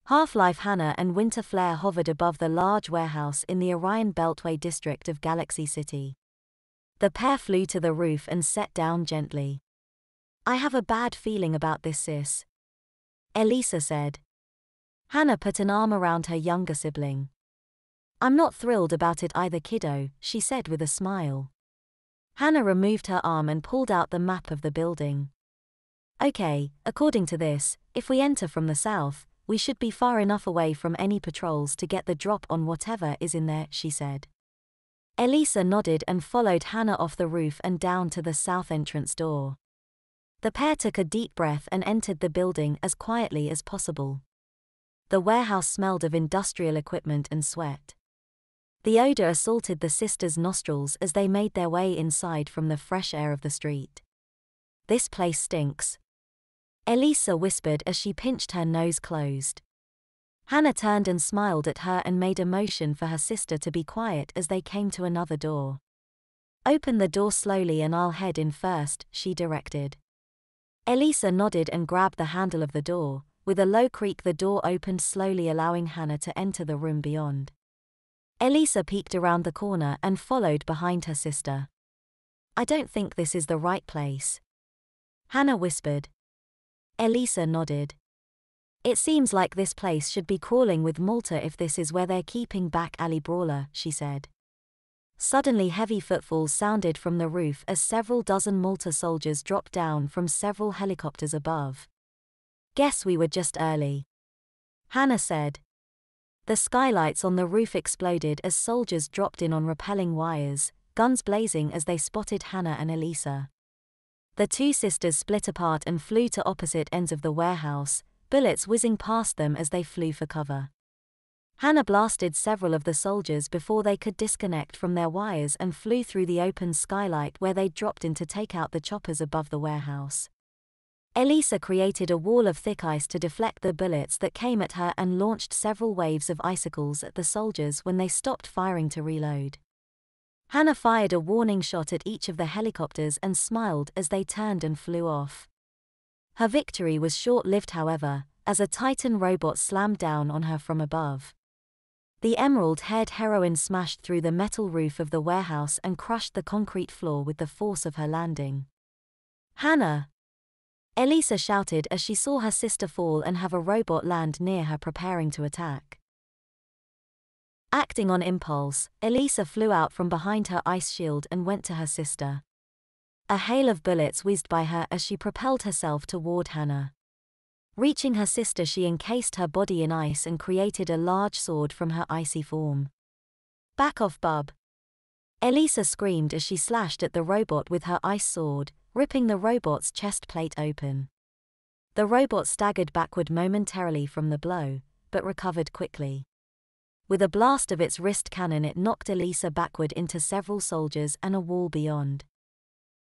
Half-Life Hannah and Winter Flare hovered above the large warehouse in the Orion Beltway district of Galaxy City. The pair flew to the roof and set down gently. "I have a bad feeling about this, sis," Elisa said. Hannah put an arm around her younger sibling. "I'm not thrilled about it either, kiddo," she said with a smile. Hannah removed her arm and pulled out the map of the building. "Okay, according to this, if we enter from the south, we should be far enough away from any patrols to get the drop on whatever is in there," she said. Elisa nodded and followed Hannah off the roof and down to the south entrance door. The pair took a deep breath and entered the building as quietly as possible. The warehouse smelled of industrial equipment and sweat. The odor assaulted the sisters' nostrils as they made their way inside from the fresh air of the street. "This place stinks," Elisa whispered as she pinched her nose closed. Hannah turned and smiled at her and made a motion for her sister to be quiet as they came to another door. "Open the door slowly and I'll head in first," she directed. Elisa nodded and grabbed the handle of the door. With a low creak, the door opened slowly, allowing Hannah to enter the room beyond. Elisa peeked around the corner and followed behind her sister. "I don't think this is the right place," Hannah whispered. Elisa nodded. "It seems like this place should be crawling with Malta if this is where they're keeping back alley brawler," she said. Suddenly heavy footfalls sounded from the roof as several dozen Malta soldiers dropped down from several helicopters above. "Guess we were just early," Hannah said. The skylights on the roof exploded as soldiers dropped in on rappelling wires, guns blazing as they spotted Hannah and Elisa. The two sisters split apart and flew to opposite ends of the warehouse, bullets whizzing past them as they flew for cover. Hannah blasted several of the soldiers before they could disconnect from their wires and flew through the open skylight where they dropped in to take out the choppers above the warehouse. Elisa created a wall of thick ice to deflect the bullets that came at her and launched several waves of icicles at the soldiers when they stopped firing to reload. Hannah fired a warning shot at each of the helicopters and smiled as they turned and flew off. Her victory was short-lived, however, as a Titan robot slammed down on her from above. The emerald-haired heroine smashed through the metal roof of the warehouse and crushed the concrete floor with the force of her landing. "Hannah!" Elisa shouted as she saw her sister fall and have a robot land near her, preparing to attack. Acting on impulse, Elisa flew out from behind her ice shield and went to her sister. A hail of bullets whizzed by her as she propelled herself toward Hannah. Reaching her sister, she encased her body in ice and created a large sword from her icy form. "Back off, bub!" Elisa screamed as she slashed at the robot with her ice sword, ripping the robot's chest plate open. The robot staggered backward momentarily from the blow, but recovered quickly. With a blast of its wrist cannon, it knocked Elisa backward into several soldiers and a wall beyond.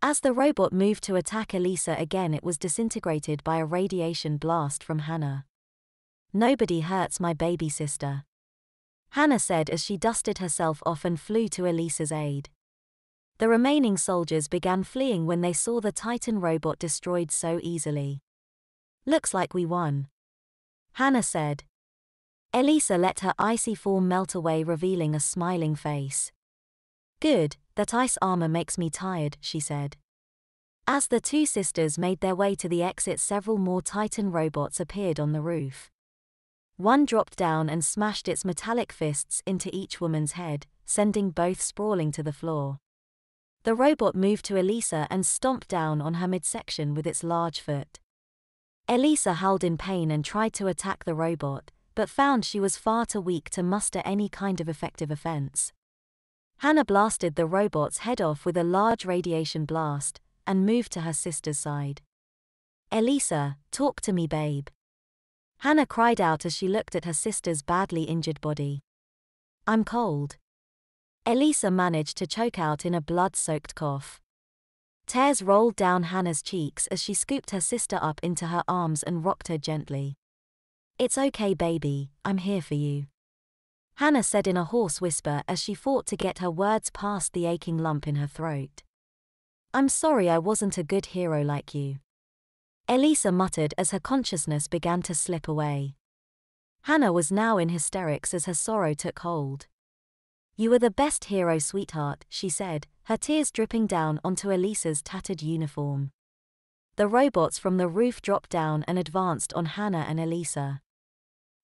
As the robot moved to attack Elisa again, it was disintegrated by a radiation blast from Hannah. "Nobody hurts my baby sister," Hannah said as she dusted herself off and flew to Elisa's aid. The remaining soldiers began fleeing when they saw the Titan robot destroyed so easily. "Looks like we won," Hannah said. Elisa let her icy form melt away, revealing a smiling face. "Good, that ice armor makes me tired," she said. As the two sisters made their way to the exit, several more Titan robots appeared on the roof. One dropped down and smashed its metallic fists into each woman's head, sending both sprawling to the floor. The robot moved to Elisa and stomped down on her midsection with its large foot. Elisa howled in pain and tried to attack the robot, but found she was far too weak to muster any kind of effective offense. Hannah blasted the robot's head off with a large radiation blast, and moved to her sister's side. "Elisa, talk to me, babe," Hannah cried out as she looked at her sister's badly injured body. "I'm cold," Elisa managed to choke out in a blood-soaked cough. Tears rolled down Hannah's cheeks as she scooped her sister up into her arms and rocked her gently. "It's okay, baby, I'm here for you," Hannah said in a hoarse whisper as she fought to get her words past the aching lump in her throat. "I'm sorry I wasn't a good hero like you," Elisa muttered as her consciousness began to slip away. Hannah was now in hysterics as her sorrow took hold. "You were the best hero, sweetheart," she said, her tears dripping down onto Elisa's tattered uniform. The robots from the roof dropped down and advanced on Hannah and Elisa.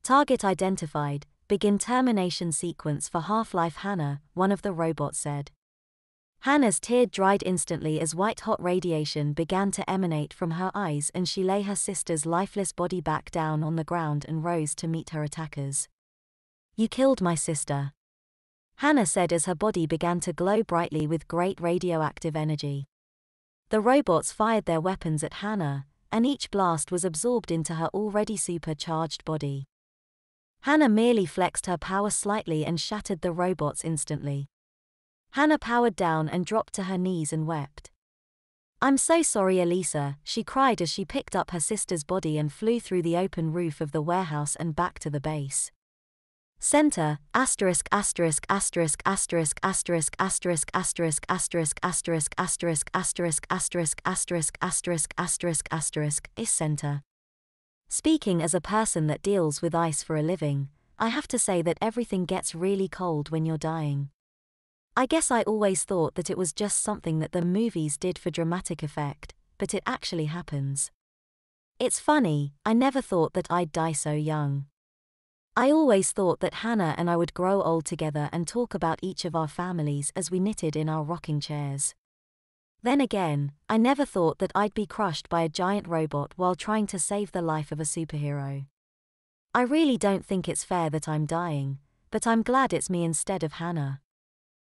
"Target identified, begin termination sequence for Half-Life Hannah," one of the robots said. Hannah's tear dried instantly as white-hot radiation began to emanate from her eyes, and she lay her sister's lifeless body back down on the ground and rose to meet her attackers. "You killed my sister," Hannah said as her body began to glow brightly with great radioactive energy. The robots fired their weapons at Hannah, and each blast was absorbed into her already supercharged body. Hannah merely flexed her power slightly and shattered the robots instantly. Hannah powered down and dropped to her knees and wept. "I'm so sorry, Elisa," she cried as she picked up her sister's body and flew through the open roof of the warehouse and back to the base. Center, asterisk asterisk asterisk asterisk asterisk asterisk asterisk asterisk asterisk asterisk asterisk asterisk asterisk asterisk asterisk asterisk is center. Speaking as a person that deals with ice for a living, I have to say that everything gets really cold when you're dying. I guess I always thought that it was just something that the movies did for dramatic effect, but it actually happens. It's funny, I never thought that I'd die so young. I always thought that Hannah and I would grow old together and talk about each of our families as we knitted in our rocking chairs. Then again, I never thought that I'd be crushed by a giant robot while trying to save the life of a superhero. I really don't think it's fair that I'm dying, but I'm glad it's me instead of Hannah.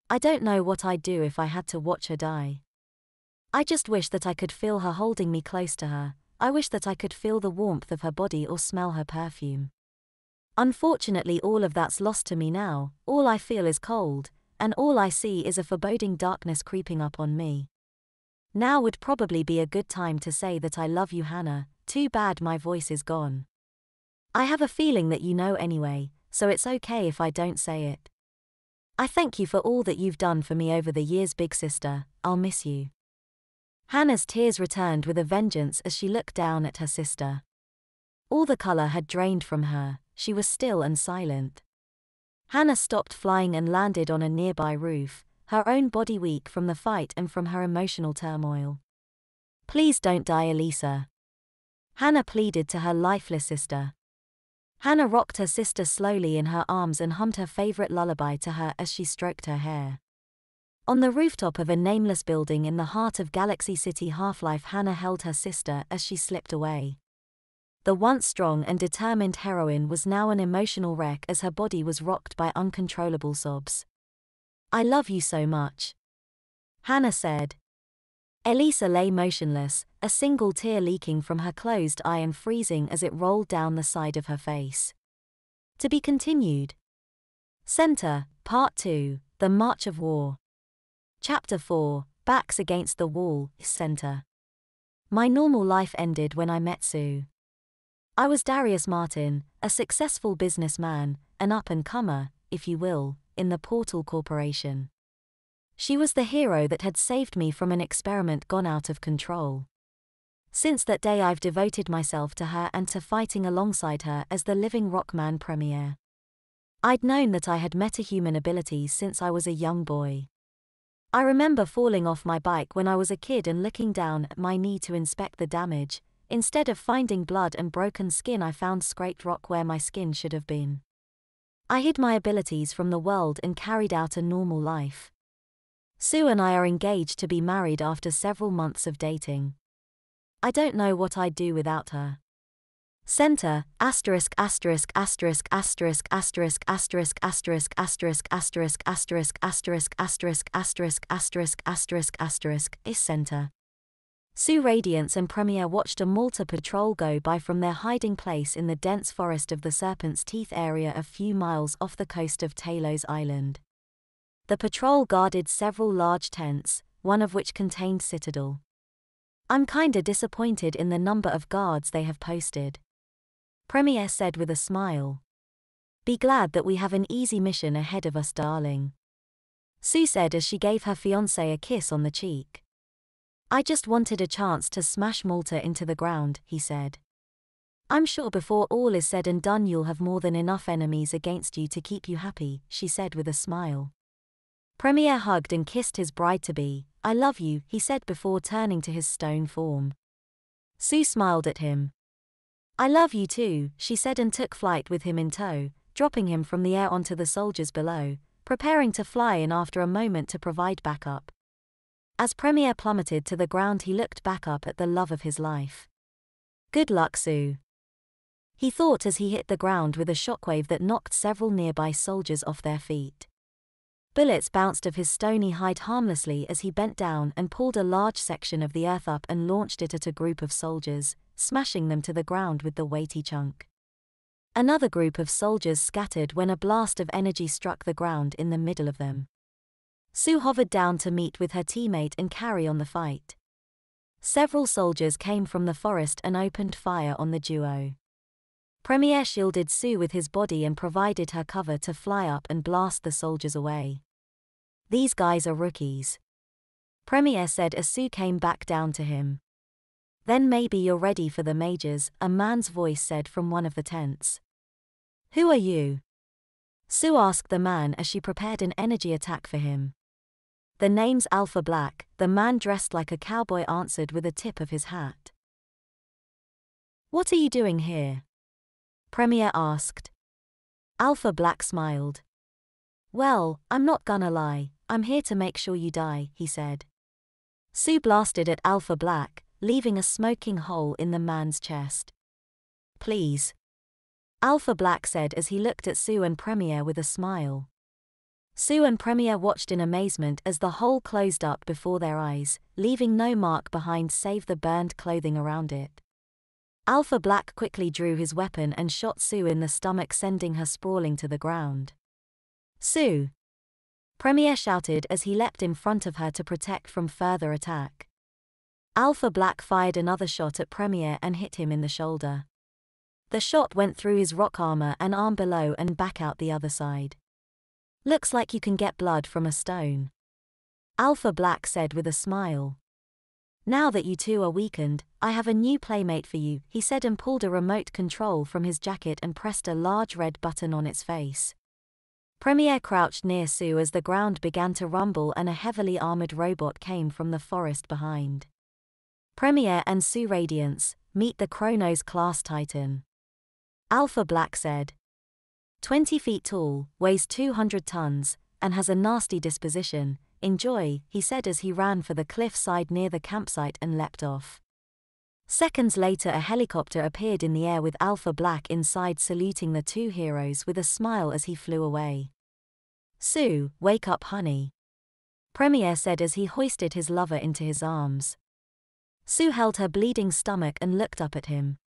I don't know what I'd do if I had to watch her die. I just wish that I could feel her holding me close to her. I wish that I could feel the warmth of her body or smell her perfume. Unfortunately, all of that's lost to me now. All I feel is cold, and all I see is a foreboding darkness creeping up on me. Now would probably be a good time to say that I love you, Hannah. Too bad my voice is gone. I have a feeling that you know anyway, so it's okay if I don't say it. I thank you for all that you've done for me over the years, big sister. I'll miss you. Hannah's tears returned with a vengeance as she looked down at her sister. All the color had drained from her. She was still and silent. Hannah stopped flying and landed on a nearby roof, her own body weak from the fight and from her emotional turmoil. "Please don't die, Elisa," Hannah pleaded to her lifeless sister. Hannah rocked her sister slowly in her arms and hummed her favorite lullaby to her as she stroked her hair. On the rooftop of a nameless building in the heart of Galaxy City, Half-Life Hannah held her sister as she slipped away. The once strong and determined heroine was now an emotional wreck as her body was rocked by uncontrollable sobs. "I love you so much," Hannah said. Elisa lay motionless, a single tear leaking from her closed eye and freezing as it rolled down the side of her face. To be continued. Center, Part 2, The March of War. Chapter 4, Backs Against the Wall, Center. My normal life ended when I met Sue. I was Darius Martin, a successful businessman, an up-and-comer, if you will, in the Portal Corporation. She was the hero that had saved me from an experiment gone out of control. Since that day I've devoted myself to her and to fighting alongside her as the living Rockman Premier. I'd known that I had metahuman abilities since I was a young boy. I remember falling off my bike when I was a kid and looking down at my knee to inspect the damage. Instead of finding blood and broken skin, I found scraped rock where my skin should have been. I hid my abilities from the world and carried out a normal life. Sue and I are engaged to be married after several months of dating. I don't know what I'd do without her. Center, asterisk asterisk asterisk asterisk asterisk asterisk asterisk asterisk asterisk asterisk asterisk asterisk asterisk asterisk asterisk asterisk is center. Sue Radiance and Premier watched a Malta patrol go by from their hiding place in the dense forest of the Serpent's Teeth area a few miles off the coast of Talos Island. The patrol guarded several large tents, one of which contained Citadel. "I'm kinda disappointed in the number of guards they have posted," Premier said with a smile. "Be glad that we have an easy mission ahead of us, darling," Sue said as she gave her fiancé a kiss on the cheek. "I just wanted a chance to smash Malta into the ground," he said. I'm sure before all is said and done you'll have more than enough enemies against you to keep you happy, she said with a smile. Premier hugged and kissed his bride-to-be. I love you, he said before turning to his stone form. Sue smiled at him. I love you too, she said and took flight with him in tow, dropping him from the air onto the soldiers below, preparing to fly in after a moment to provide backup. As Premier plummeted to the ground he looked back up at the love of his life. Good luck, Sue, he thought as he hit the ground with a shockwave that knocked several nearby soldiers off their feet. Bullets bounced off his stony hide harmlessly as he bent down and pulled a large section of the earth up and launched it at a group of soldiers, smashing them to the ground with the weighty chunk. Another group of soldiers scattered when a blast of energy struck the ground in the middle of them. Sue hovered down to meet with her teammate and carry on the fight. Several soldiers came from the forest and opened fire on the duo. Premier shielded Sue with his body and provided her cover to fly up and blast the soldiers away. These guys are rookies, Premier said as Sue came back down to him. Then maybe you're ready for the majors, a man's voice said from one of the tents. Who are you? Sue asked the man as she prepared an energy attack for him. The name's Alpha Black, the man dressed like a cowboy answered with a tip of his hat. What are you doing here? Premier asked. Alpha Black smiled. Well, I'm not gonna lie, I'm here to make sure you die, he said. Sue blasted at Alpha Black, leaving a smoking hole in the man's chest. Please, Alpha Black said as he looked at Sue and Premier with a smile. Sue and Premier watched in amazement as the hole closed up before their eyes, leaving no mark behind save the burned clothing around it. Alpha Black quickly drew his weapon and shot Sue in the stomach, sending her sprawling to the ground. Sue, Premier shouted as he leapt in front of her to protect from further attack. Alpha Black fired another shot at Premier and hit him in the shoulder. The shot went through his rock armor and arm below and back out the other side. Looks like you can get blood from a stone, Alpha Black said with a smile. Now that you two are weakened, I have a new playmate for you, he said and pulled a remote control from his jacket and pressed a large red button on its face. Premier crouched near Sue as the ground began to rumble and a heavily armored robot came from the forest behind. Premier and Sue Radiance, meet the Chronos class Titan, Alpha Black said. 20 feet tall, weighs 200 tons, and has a nasty disposition. Enjoy, he said as he ran for the cliff side near the campsite and leapt off. Seconds later a helicopter appeared in the air with Alpha Black inside saluting the two heroes with a smile as he flew away. Sue, wake up honey, Premier said as he hoisted his lover into his arms. Sue held her bleeding stomach and looked up at him.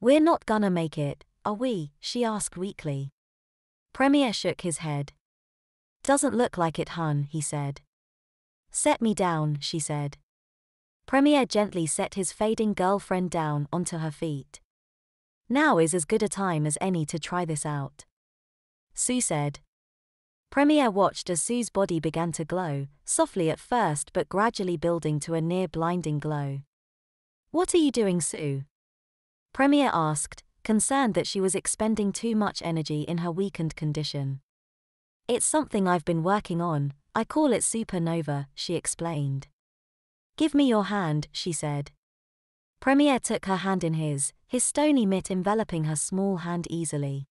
We're not gonna make it, are we? She asked weakly. Premier shook his head. Doesn't look like it, hun, he said. Set me down, she said. Premier gently set his fading girlfriend down onto her feet. Now is as good a time as any to try this out, Sue said. Premier watched as Sue's body began to glow, softly at first but gradually building to a near-blinding glow. What are you doing, Sue? Premier asked, concerned that she was expending too much energy in her weakened condition. It's something I've been working on, I call it supernova, she explained. Give me your hand, she said. Premier took her hand in his stony mitt enveloping her small hand easily.